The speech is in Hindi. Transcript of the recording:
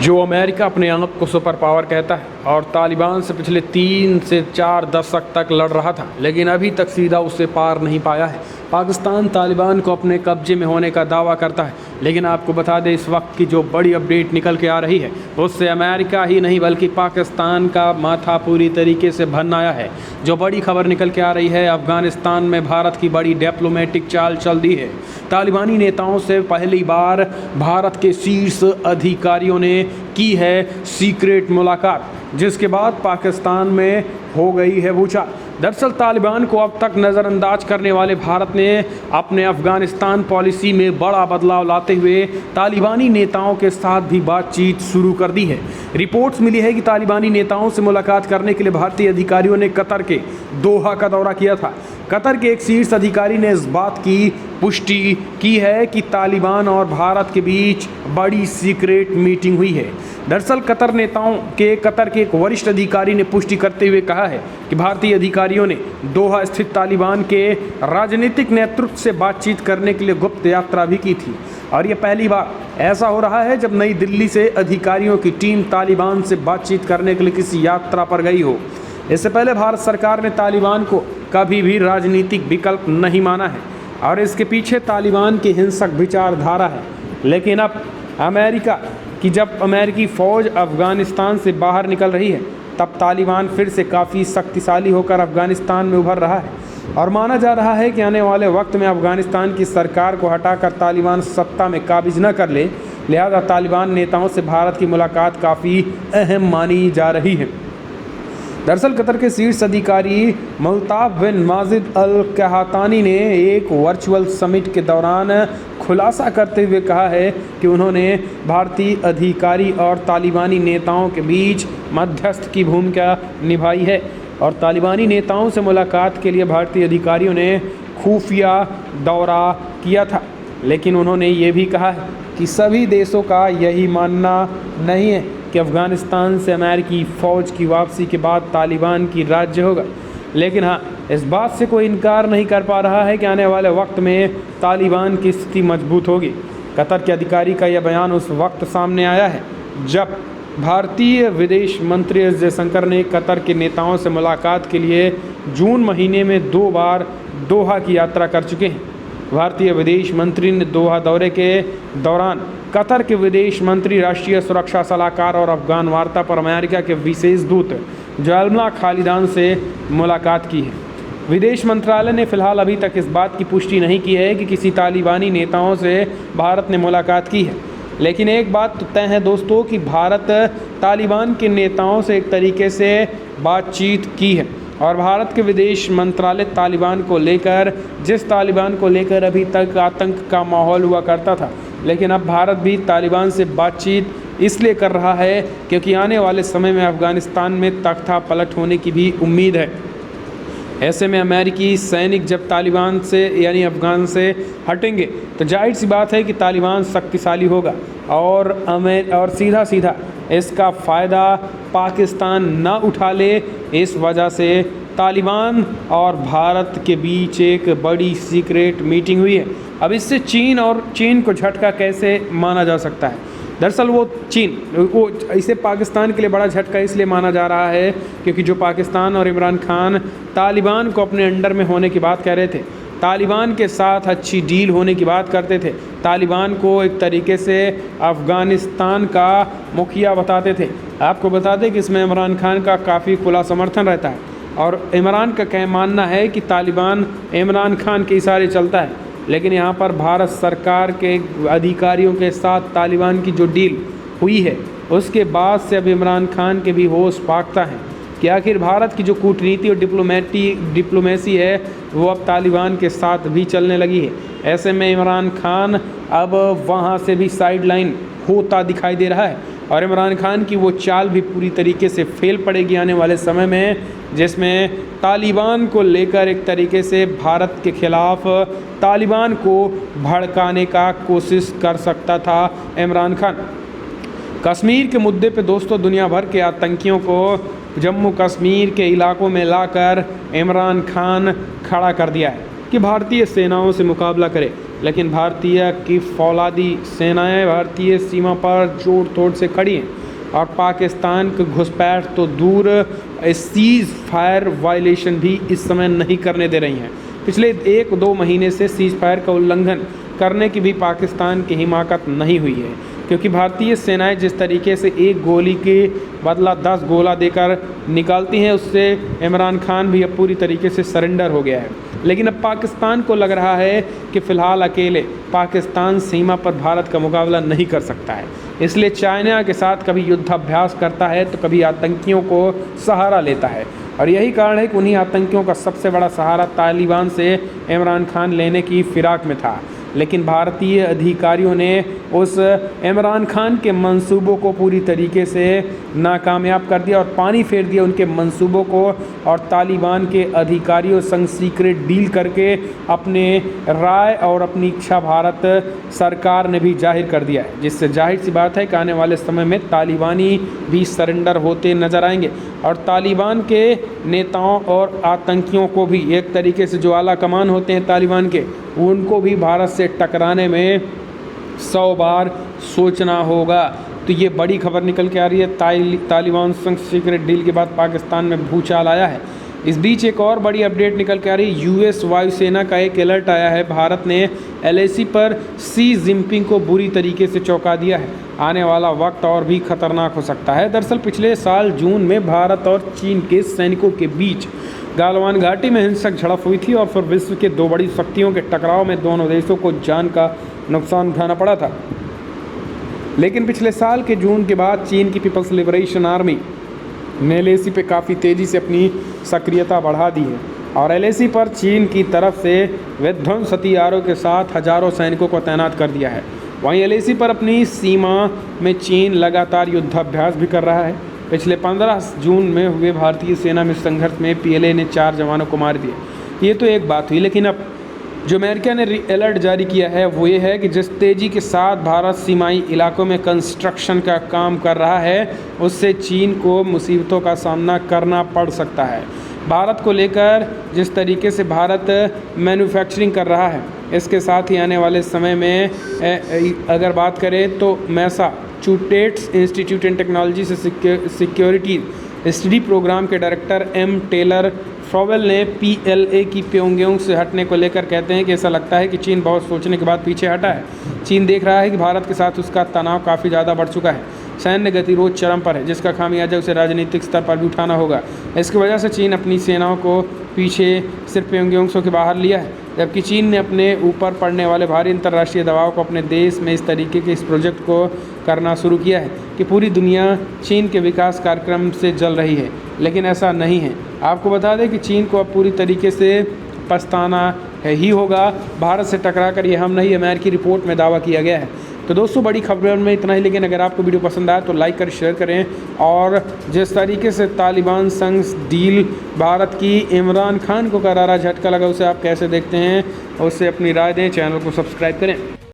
जो अमेरिका अपने आप को सुपर पावर कहता है और तालिबान से पिछले 3 से 4 दशक तक लड़ रहा था, लेकिन अभी तक सीधा उससे पार नहीं पाया है। पाकिस्तान तालिबान को अपने कब्जे में होने का दावा करता है, लेकिन आपको बता दें इस वक्त की जो बड़ी अपडेट निकल के आ रही है उससे अमेरिका ही नहीं बल्कि पाकिस्तान का माथा पूरी तरीके से भन आया है। जो बड़ी खबर निकल के आ रही है, अफ़गानिस्तान में भारत की बड़ी डिप्लोमेटिक चाल चल दी है। तालिबानी नेताओं से पहली बार भारत के शीर्ष अधिकारियों ने की है सीक्रेट मुलाकात, जिसके बाद पाकिस्तान में हो गई है भूचाल। दरअसल तालिबान को अब तक नज़रअंदाज करने वाले भारत ने अपने अफ़गानिस्तान पॉलिसी में बड़ा बदलाव लाते हुए तालिबानी नेताओं के साथ भी बातचीत शुरू कर दी है। रिपोर्ट्स मिली है कि तालिबानी नेताओं से मुलाकात करने के लिए भारतीय अधिकारियों ने कतर के दोहा का दौरा किया था। कतर के एक शीर्ष अधिकारी ने इस बात की पुष्टि की है कि तालिबान और भारत के बीच बड़ी सीक्रेट मीटिंग हुई है। दरअसल कतर के एक वरिष्ठ अधिकारी ने पुष्टि करते हुए कहा है कि भारतीय अधिकारियों ने दोहा स्थित तालिबान के राजनीतिक नेतृत्व से बातचीत करने के लिए गुप्त यात्रा भी की थी, और ये पहली बार ऐसा हो रहा है जब नई दिल्ली से अधिकारियों की टीम तालिबान से बातचीत करने के लिए किसी यात्रा पर गई हो। इससे पहले भारत सरकार ने तालिबान को कभी भी राजनीतिक विकल्प नहीं माना है और इसके पीछे तालिबान की हिंसक विचारधारा है। लेकिन अब जब अमेरिकी फ़ौज अफ़गानिस्तान से बाहर निकल रही है, तब तालिबान फिर से काफ़ी शक्तिशाली होकर अफ़गानिस्तान में उभर रहा है और माना जा रहा है कि आने वाले वक्त में अफ़गानिस्तान की सरकार को हटाकर तालिबान सत्ता में काबिज न कर ले, लिहाजा तालिबान नेताओं से भारत की मुलाकात काफ़ी अहम मानी जा रही है। दरअसल कतर के शीर्ष अधिकारी मुल्ताफ़ बिन माजिद अल कहतानी ने एक वर्चुअल समिट के दौरान खुलासा करते हुए कहा है कि उन्होंने भारतीय अधिकारी और तालिबानी नेताओं के बीच मध्यस्थ की भूमिका निभाई है और तालिबानी नेताओं से मुलाकात के लिए भारतीय अधिकारियों ने खुफिया दौरा किया था। लेकिन उन्होंने ये भी कहा है कि सभी देशों का यही मानना नहीं है कि अफ़गानिस्तान से अमेरिकी फ़ौज की वापसी के बाद तालिबान की राज्य होगा। लेकिन हाँ, इस बात से कोई इनकार नहीं कर पा रहा है कि आने वाले वक्त में तालिबान की स्थिति मजबूत होगी। कतर के अधिकारी का यह बयान उस वक्त सामने आया है जब भारतीय विदेश मंत्री एस जयशंकर ने कतर के नेताओं से मुलाकात के लिए जून महीने में 2 बार दोहा की यात्रा कर चुके हैं। भारतीय विदेश मंत्री ने दोहा दौरे के दौरान कतर के विदेश मंत्री, राष्ट्रीय सुरक्षा सलाहकार और अफगान वार्ता पर अमेरिका के विशेष दूत जलमा खालिदान से मुलाकात की है। विदेश मंत्रालय ने फिलहाल अभी तक इस बात की पुष्टि नहीं की है कि किसी तालिबानी नेताओं से भारत ने मुलाकात की है। लेकिन एक बात तो तय है दोस्तों कि भारत तालिबान के नेताओं से एक तरीके से बातचीत की है और भारत के विदेश मंत्रालय तालिबान को लेकर अभी तक आतंक का माहौल हुआ करता था, लेकिन अब भारत भी तालिबान से बातचीत इसलिए कर रहा है क्योंकि आने वाले समय में अफ़गानिस्तान में तख्ता पलट होने की भी उम्मीद है। ऐसे में अमेरिकी सैनिक जब तालिबान से यानी अफ़गान से हटेंगे तो जाहिर सी बात है कि तालिबान शक्तिशाली होगा और सीधा इसका फ़ायदा पाकिस्तान ना उठा ले। इस वजह से तालिबान और भारत के बीच एक बड़ी सीक्रेट मीटिंग हुई है। अब इससे चीन को झटका कैसे माना जा सकता है? दरअसल वो इसे पाकिस्तान के लिए बड़ा झटका इसलिए माना जा रहा है क्योंकि जो पाकिस्तान और इमरान खान तालिबान को अपने अंडर में होने की बात कह रहे थे, तालिबान के साथ अच्छी डील होने की बात करते थे, तालिबान को एक तरीके से अफ़गानिस्तान का मुखिया बताते थे। आपको बता दें कि इसमें इमरान खान का काफ़ी खुला समर्थन रहता है और इमरान का मानना है कि तालिबान इमरान खान के इशारे चलता है। लेकिन यहाँ पर भारत सरकार के अधिकारियों के साथ तालिबान की जो डील हुई है उसके बाद से अब इमरान खान के भी होश फाख्ता है कि आखिर भारत की जो कूटनीति और डिप्लोमेसी है वो अब तालिबान के साथ भी चलने लगी है। ऐसे में इमरान खान अब वहाँ से भी साइडलाइन होता दिखाई दे रहा है और इमरान खान की वो चाल भी पूरी तरीके से फेल पड़ेगी आने वाले समय में, जिसमें तालिबान को लेकर एक तरीके से भारत के खिलाफ तालिबान को भड़काने का कोशिश कर सकता था इमरान खान। कश्मीर के मुद्दे पे दोस्तों दुनिया भर के आतंकियों को जम्मू कश्मीर के इलाकों में लाकर इमरान खान खड़ा कर दिया है कि भारतीय सेनाओं से मुकाबला करे। लेकिन भारतीय की फौलादी सेनाएं भारतीय सीमा पर जोड़ तोड़ से खड़ी हैं और पाकिस्तान की घुसपैठ तो दूर, सीज़ फायर वायलेशन भी इस समय नहीं करने दे रही हैं। पिछले 1-2 महीने से सीज़ फायर का उल्लंघन करने की भी पाकिस्तान की हिमाकत नहीं हुई है, क्योंकि भारतीय सेनाएं जिस तरीके से एक गोली के बदला 10 गोला देकर निकालती हैं, उससे इमरान खान भी अब पूरी तरीके से सरेंडर हो गया है। लेकिन अब पाकिस्तान को लग रहा है कि फ़िलहाल अकेले पाकिस्तान सीमा पर भारत का मुकाबला नहीं कर सकता है, इसलिए चाइना के साथ कभी युद्धाभ्यास करता है तो कभी आतंकियों को सहारा लेता है। और यही कारण है कि उन्हीं आतंकियों का सबसे बड़ा सहारा तालिबान से इमरान खान लेने की फिराक में था। लेकिन भारतीय अधिकारियों ने उस इमरान खान के मंसूबों को पूरी तरीके से नाकामयाब कर दिया और पानी फेर दिया उनके मंसूबों को, और तालिबान के अधिकारियों संग सीक्रेट डील करके अपने राय और अपनी इच्छा भारत सरकार ने भी जाहिर कर दिया है, जिससे जाहिर सी बात है कि आने वाले समय में तालिबानी भी सरेंडर होते नज़र आएंगे। और तालिबान के नेताओं और आतंकियों को भी एक तरीके से जो आला कमान होते हैं तालिबान के, उनको भी भारत से टकराने में 100 बार सोचना होगा। तो ये बड़ी खबर निकल के आ रही है। तालिबान संग सीक्रेट डील के बाद पाकिस्तान में भूचाल आया है। इस बीच एक और बड़ी अपडेट निकल के आ रही है। यूएस वायुसेना का एक अलर्ट आया है। भारत ने एलएसी पर शी जिनपिंग को बुरी तरीके से चौंका दिया है। आने वाला वक्त और भी खतरनाक हो सकता है। दरअसल पिछले साल जून में भारत और चीन के सैनिकों के बीच गालवान घाटी में हिंसक झड़प हुई थी और फिर विश्व के 2 बड़ी शक्तियों के टकराव में दोनों देशों को जान का नुकसान उठाना पड़ा था। लेकिन पिछले साल के जून के बाद चीन की पीपल्स लिबरेशन आर्मी ने एलएसी पे काफ़ी तेज़ी से अपनी सक्रियता बढ़ा दी है और एलएसी पर चीन की तरफ से विध्वंस हथियारों के साथ हजारों सैनिकों को तैनात कर दिया है। वहीं एलएसी पर अपनी सीमा में चीन लगातार युद्धाभ्यास भी कर रहा है। पिछले 15 जून में हुए भारतीय सेना में संघर्ष में पीएलए ने 4 जवानों को मार दिया। ये तो एक बात हुई, लेकिन अब जो अमेरिका ने अलर्ट जारी किया है वो ये है कि जिस तेज़ी के साथ भारत सीमाई इलाकों में कंस्ट्रक्शन का काम कर रहा है, उससे चीन को मुसीबतों का सामना करना पड़ सकता है। भारत को लेकर जिस तरीके से भारत मैन्युफैक्चरिंग कर रहा है, इसके साथ ही आने वाले समय में अगर बात करें तो मैसाचुसेट्स इंस्टीट्यूट एंड टेक्नोलॉजी से सिक्योरिटी स्टडी प्रोग्राम के डायरेक्टर एम टेलर फ्रॉवेल ने पीएलए की प्योंगयांग से हटने को लेकर कहते हैं कि ऐसा लगता है कि चीन बहुत सोचने के बाद पीछे हटा है। चीन देख रहा है कि भारत के साथ उसका तनाव काफ़ी ज़्यादा बढ़ चुका है। सैन्य गतिरोध चरम पर है, जिसका खामियाजा उसे राजनीतिक स्तर पर भी उठाना होगा। इसकी वजह से चीन अपनी सेनाओं को पीछे सिर्फ प्योंगयांग के बाहर लिया है, जबकि चीन ने अपने ऊपर पड़ने वाले भारी अंतर्राष्ट्रीय दबाव को अपने देश में इस तरीके के इस प्रोजेक्ट को करना शुरू किया है कि पूरी दुनिया चीन के विकास कार्यक्रम से जल रही है। लेकिन ऐसा नहीं है। आपको बता दें कि चीन को अब पूरी तरीके से पछताना ही होगा भारत से टकरा कर। ये हम नहीं, अमेरिकी रिपोर्ट में दावा किया गया है। तो दोस्तों बड़ी खबर में इतना ही, लेकिन अगर आपको वीडियो पसंद आया तो लाइक करें, शेयर करें और जिस तरीके से तालिबान संग डील भारत की इमरान खान को करारा झटका लगा, उसे आप कैसे देखते हैं, उससे अपनी राय दें। चैनल को सब्सक्राइब करें।